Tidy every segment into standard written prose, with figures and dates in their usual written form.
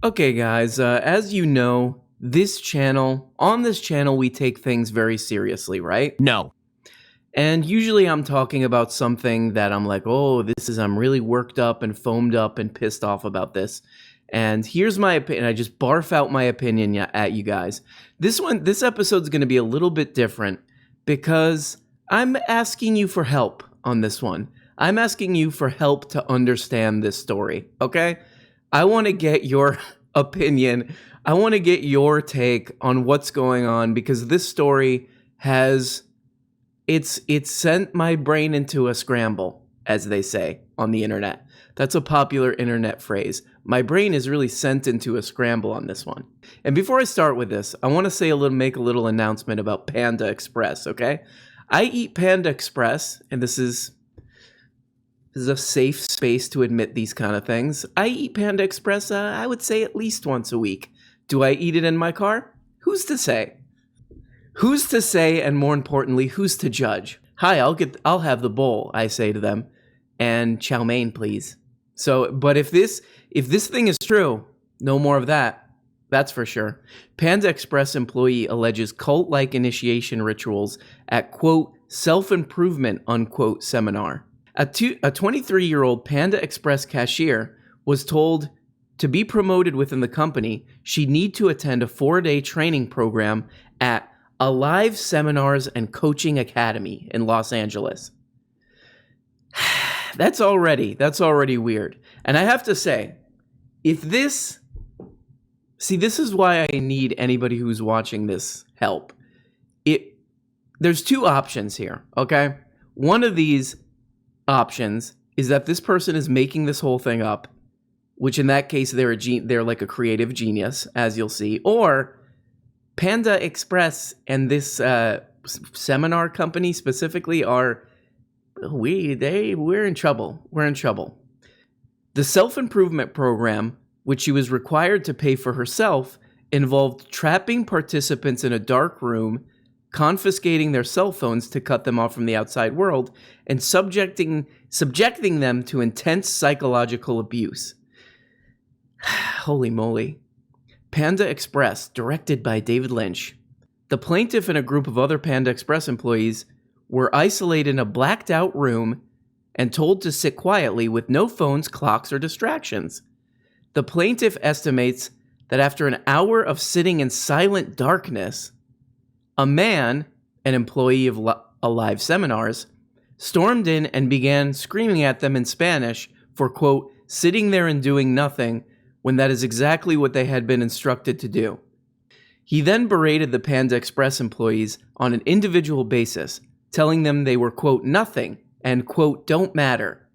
Okay, guys, as you know, on this channel, we take things very seriously, right? No. And usually I'm talking about something that I'm like, oh, I'm really worked up and foamed up and pissed off about this. And here's my opinion. I just barf out my opinion at you guys. This episode's going to be a little bit different because I'm asking you for help on this one. I'm asking you for help to understand this story, okay? I want to get your opinion. I want to get your take on what's going on because this story has it's sent my brain into a scramble, as they say on the internet. That's a popular internet phrase. My brain is really sent into a scramble on this one. And before I start with this, I want to make a little announcement about Panda Express, okay? I eat Panda Express, and this is a safe space to admit these kind of things. I eat Panda Express, I would say at least once a week. Do I eat it in my car? Who's to say? Who's to say, and more importantly, who's to judge? Hi, I'll have the bowl, I say to them, and chow mein, please. So, but if this thing is true, no more of that. That's for sure. Panda Express employee alleges cult-like initiation rituals at, quote, self-improvement, unquote, seminar. A 23-year-old Panda Express cashier was told to be promoted within the company, she'd need to attend a 4-day training program at Alive Seminars and Coaching Academy in Los Angeles. That's already weird. And I have to say, this is why I need anybody who's watching this help. There's two options here, okay? One of these options is that this person is making this whole thing up, which in that case they're like a creative genius, as you'll see, or Panda Express and this seminar company specifically we're in trouble. We're in trouble. The self-improvement program, which she was required to pay for herself, involved trapping participants in a dark room, confiscating their cell phones to cut them off from the outside world, and subjecting them to intense psychological abuse. Holy moly. Panda Express, directed by David Lynch. The plaintiff and a group of other Panda Express employees were isolated in a blacked-out room and told to sit quietly with no phones, clocks, or distractions. The plaintiff estimates that after an hour of sitting in silent darkness, a man, an employee of Alive Seminars, stormed in and began screaming at them in Spanish for, quote, sitting there and doing nothing, when that is exactly what they had been instructed to do. He then berated the Panda Express employees on an individual basis, telling them they were, quote, nothing, and, quote, don't matter.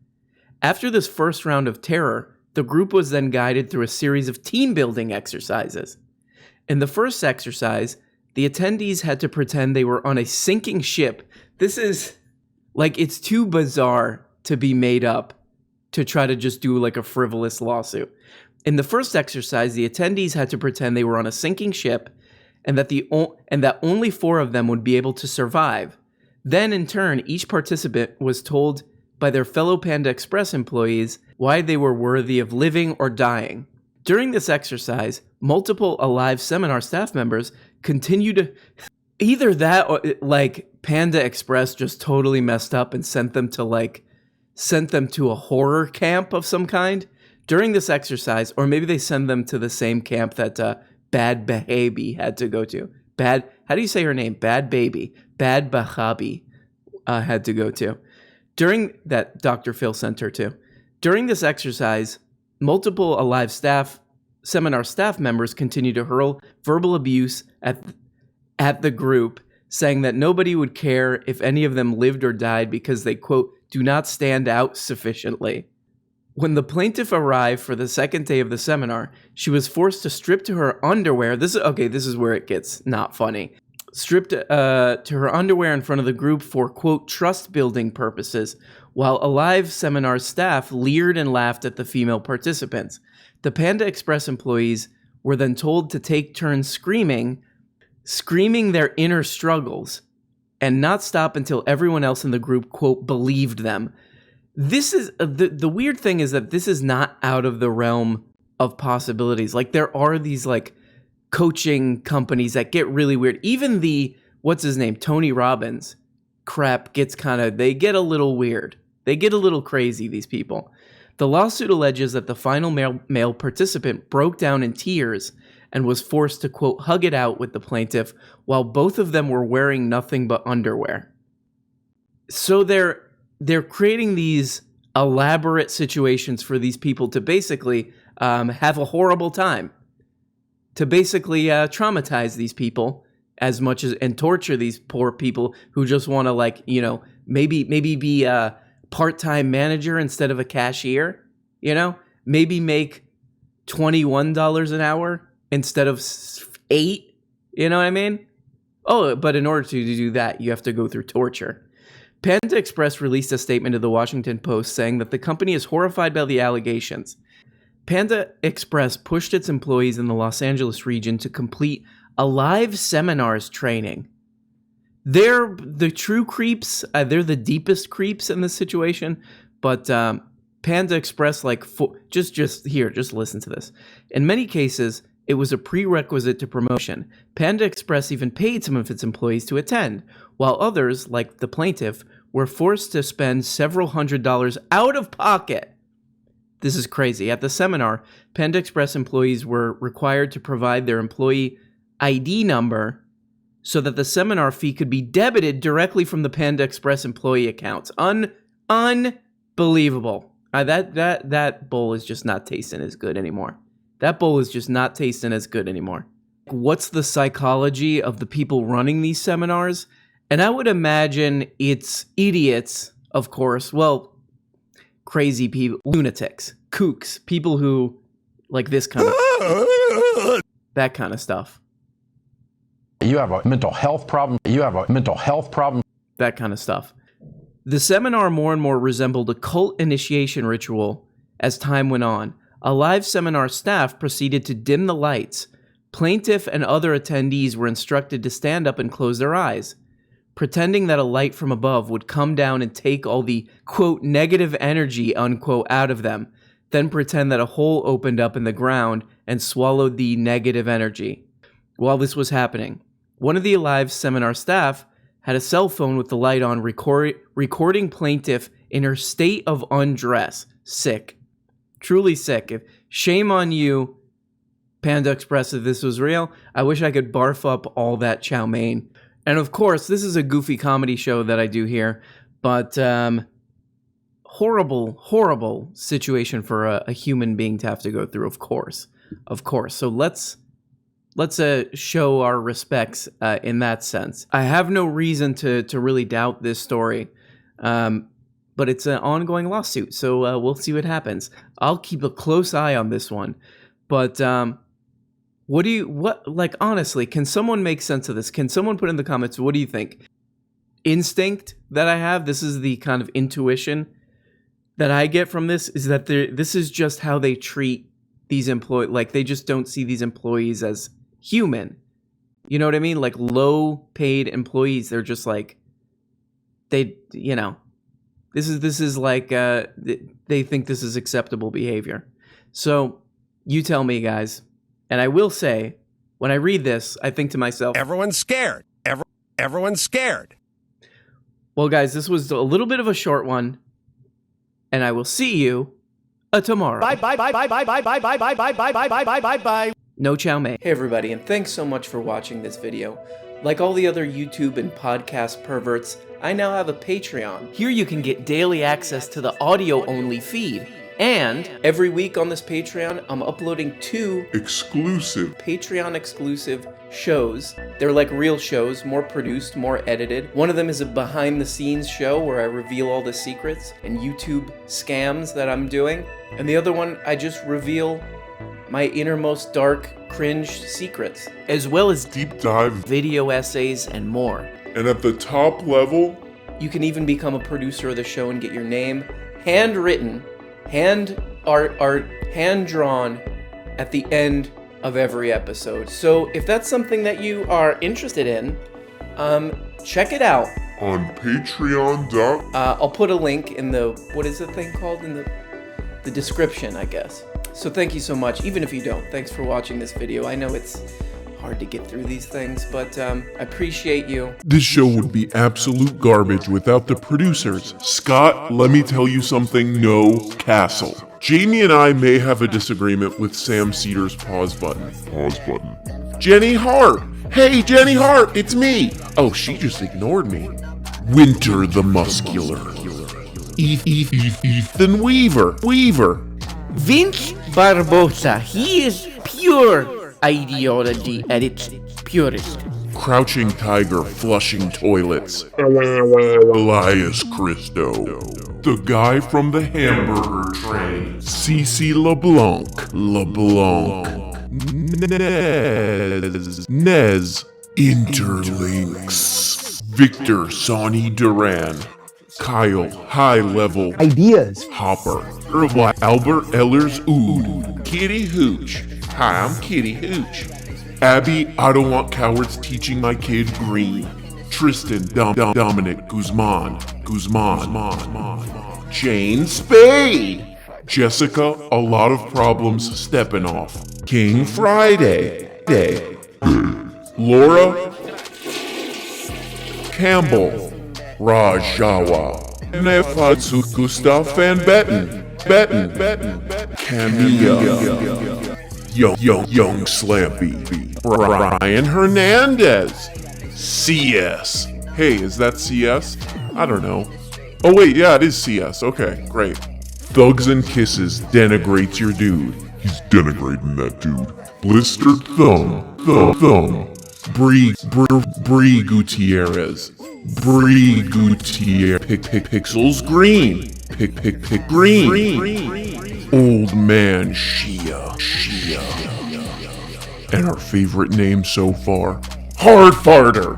After this first round of terror, the group was then guided through a series of team-building exercises. In the first exercise, the attendees had to pretend they were on a sinking ship. This is, it's too bizarre to be made up to try to just do, a frivolous lawsuit. In the first exercise, the attendees had to pretend they were on a sinking ship and that only 4 of them would be able to survive. Then, in turn, each participant was told by their fellow Panda Express employees why they were worthy of living or dying. During this exercise, multiple Alive Seminar staff members continued to... Either that or, Panda Express just totally messed up and sent them to a horror camp of some kind. During this exercise, or maybe they send them to the same camp that Bad Baby had to go to. How do you say her name? Bad Baby. Bad Bahabi had to go to. During that, Dr. Phil sent her to. During this exercise, multiple Alive Seminar staff members continued to hurl verbal abuse at the group, saying that nobody would care if any of them lived or died because they, quote, do not stand out sufficiently. When the plaintiff arrived for the second day of the seminar, she was forced to strip to her underwear. This is where it gets not funny. Stripped to her underwear in front of the group for, quote, trust-building purposes, while Alive Seminar staff leered and laughed at the female participants. The Panda Express employees were then told to take turns screaming their inner struggles, and not stop until everyone else in the group, quote, believed them. This is the weird thing is that this is not out of the realm of possibilities. Like there are these like coaching companies that get really weird. Even the, what's his name, Tony Robbins crap gets they get a little weird. They get a little crazy, these people. The lawsuit alleges that the final male participant broke down in tears and was forced to, quote, hug it out with the plaintiff while both of them were wearing nothing but underwear. So they're creating these elaborate situations for these people to basically have a horrible time, to basically traumatize these people as much as, and torture these poor people who just want to, like, you know, maybe be a part-time manager instead of a cashier, you know, maybe make $21 an hour instead of $8, you know what I mean? Oh, but in order to do that, you have to go through torture. Panda Express released a statement to the Washington Post saying that the company is horrified by the allegations. Panda Express pushed its employees in the Los Angeles region to complete a live seminars training. They're the true creeps. They're the deepest creeps in this situation. But Panda Express, just listen to this. In many cases, it was a prerequisite to promotion. Panda Express even paid some of its employees to attend, while others, like the plaintiff, were forced to spend several $100s out of pocket. This is crazy. At the seminar, Panda Express employees were required to provide their employee ID number so that the seminar fee could be debited directly from the Panda Express employee accounts. Unbelievable. That bowl is just not tasting as good anymore. That bowl is just not tasting as good anymore. What's the psychology of the people running these seminars? And I would imagine it's idiots, of course. Well, crazy people, lunatics, kooks, people who like this kind of, that kind of stuff. You have a mental health problem. You have a mental health problem. That kind of stuff. The seminar more and more resembled a cult initiation ritual as time went on. A live seminar staff proceeded to dim the lights. Plaintiff and other attendees were instructed to stand up and close their eyes, pretending that a light from above would come down and take all the, quote, negative energy, unquote, out of them, then pretend that a hole opened up in the ground and swallowed the negative energy. While this was happening, one of the live seminar staff had a cell phone with the light on, recording plaintiff in her state of undress. Sick. Truly sick. Shame on you, Panda Express, if this was real. I wish I could barf up all that chow mein. And of course, this is a goofy comedy show that I do here, but horrible, horrible situation for a human being to have to go through, of course. So let's show our respects in that sense. I have no reason to really doubt this story, but it's an ongoing lawsuit, so we'll see what happens. I'll keep a close eye on this one, but honestly, can someone make sense of this? Can someone put in the comments, what do you think? Instinct that I have, this is the kind of intuition that I get from this, is that this is just how they treat these employees. Like, they just don't see these employees as human. You know what I mean? Like, low paid employees, they're just like, this is like, they think this is acceptable behavior. So you tell me, guys. And I will say, when I read this, I think to myself, everyone's scared. Everyone's scared. Well, guys, this was a little bit of a short one, and I will see you tomorrow. Bye. No chow mein. Hey, everybody, and thanks so much for watching this video. Like all the other YouTube and podcast perverts, I now have a Patreon. Here you can get daily access to the audio-only feed. And every week on this Patreon, I'm uploading 2 exclusive Patreon-exclusive shows. They're like real shows, more produced, more edited. One of them is a behind-the-scenes show where I reveal all the secrets and YouTube scams that I'm doing. And the other one, I just reveal my innermost dark, cringe secrets, as well as deep dive video essays and more. And at the top level, you can even become a producer of the show and get your name handwritten, hand art, hand drawn at the end of every episode. So if that's something that you are interested in, check it out on Patreon. I'll put a link in the, what is the thing called, in the description, I guess. So thank you so much, even if you don't. Thanks for watching this video. I know it's hard to get through these things, but I appreciate you. This show would be absolute garbage without the producers. Scott, let me tell you something, no castle. Jamie and I may have a disagreement with Sam Cedar's pause button. Pause button. Jenny Hart! Hey, Jenny Hart, it's me! Oh, she just ignored me. Winter the Muscular. Ethan Weaver. Vince Barbosa, he is pure ideology at its purest. Crouching Tiger flushing toilets. Elias Christo. The guy from the hamburger train. Cece LeBlanc. Nez. Interlinks. Victor Sonny Duran. Kyle High Level. Ideas. Hopper. Albert Ellers Ood. Kitty Hooch. Hi, I'm Kitty Hooch. Abby, I don't want cowards teaching my kid green. Tristan Dominic Guzman. Jane Spade. Jessica, a lot of problems stepping off. King Friday. Laura Campbell. Rajawa. Nefatsu Gustav Van Betten. Camilla. Young Slampy. Brian Hernandez. CS. Hey, is that CS? I don't know. Oh wait, yeah, it is CS. Okay, great. Thugs and Kisses denigrates your dude. He's denigrating that dude. Blistered Thumb. Bree Gutierrez. Pixels Green. Pick Green. Old Man Shia. And our favorite name so far, Hard Farter.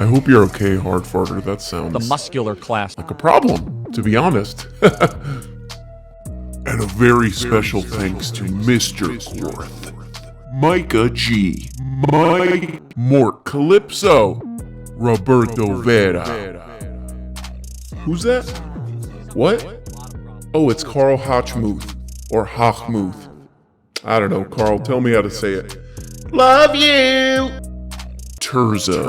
I hope you're okay, Hard Farter. That sounds The muscular class. like a problem, to be honest. And a very special thanks to Mr. Quarth, Micah G, Mike Mort Calypso, Roberto Vera. Who's that? What? Oh, it's Carl Hochmuth, or Hochmuth. I don't know, Carl, tell me how to say it. Love you! Terza.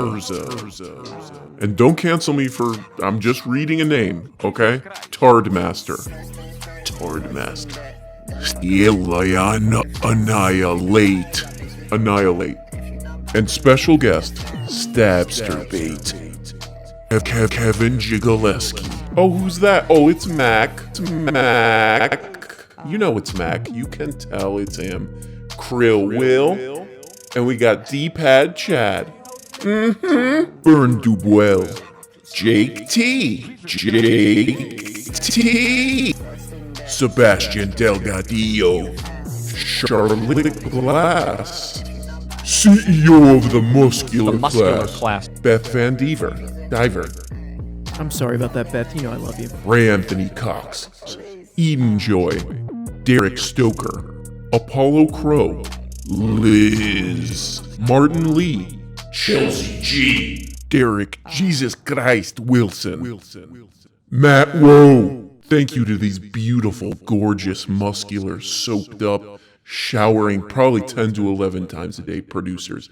And don't cancel me for, I'm just reading a name, okay? Tardmaster. Annihilate. And special guest, Stabster Bait. Kevin Jigaleski. Oh, who's that? Oh, it's Mac. You know it's Mac. You can tell it's him. Krill Will. And we got D-Pad Chad. Burn Dubuel. Jake T. Sebastian Delgadillo. Charlotte Glass. CEO of the muscular class. Beth Van Diver. I'm sorry about that, Beth. You know I love you. Ray Anthony Cox. Eden Joy. Derek Stoker. Apollo Crow. Liz. Martin Lee. Chelsea G. Derek Jesus Christ Wilson. Matt Rowe. Thank you to these beautiful, gorgeous, muscular, soaped up, showering probably 10 to 11 times a day producers.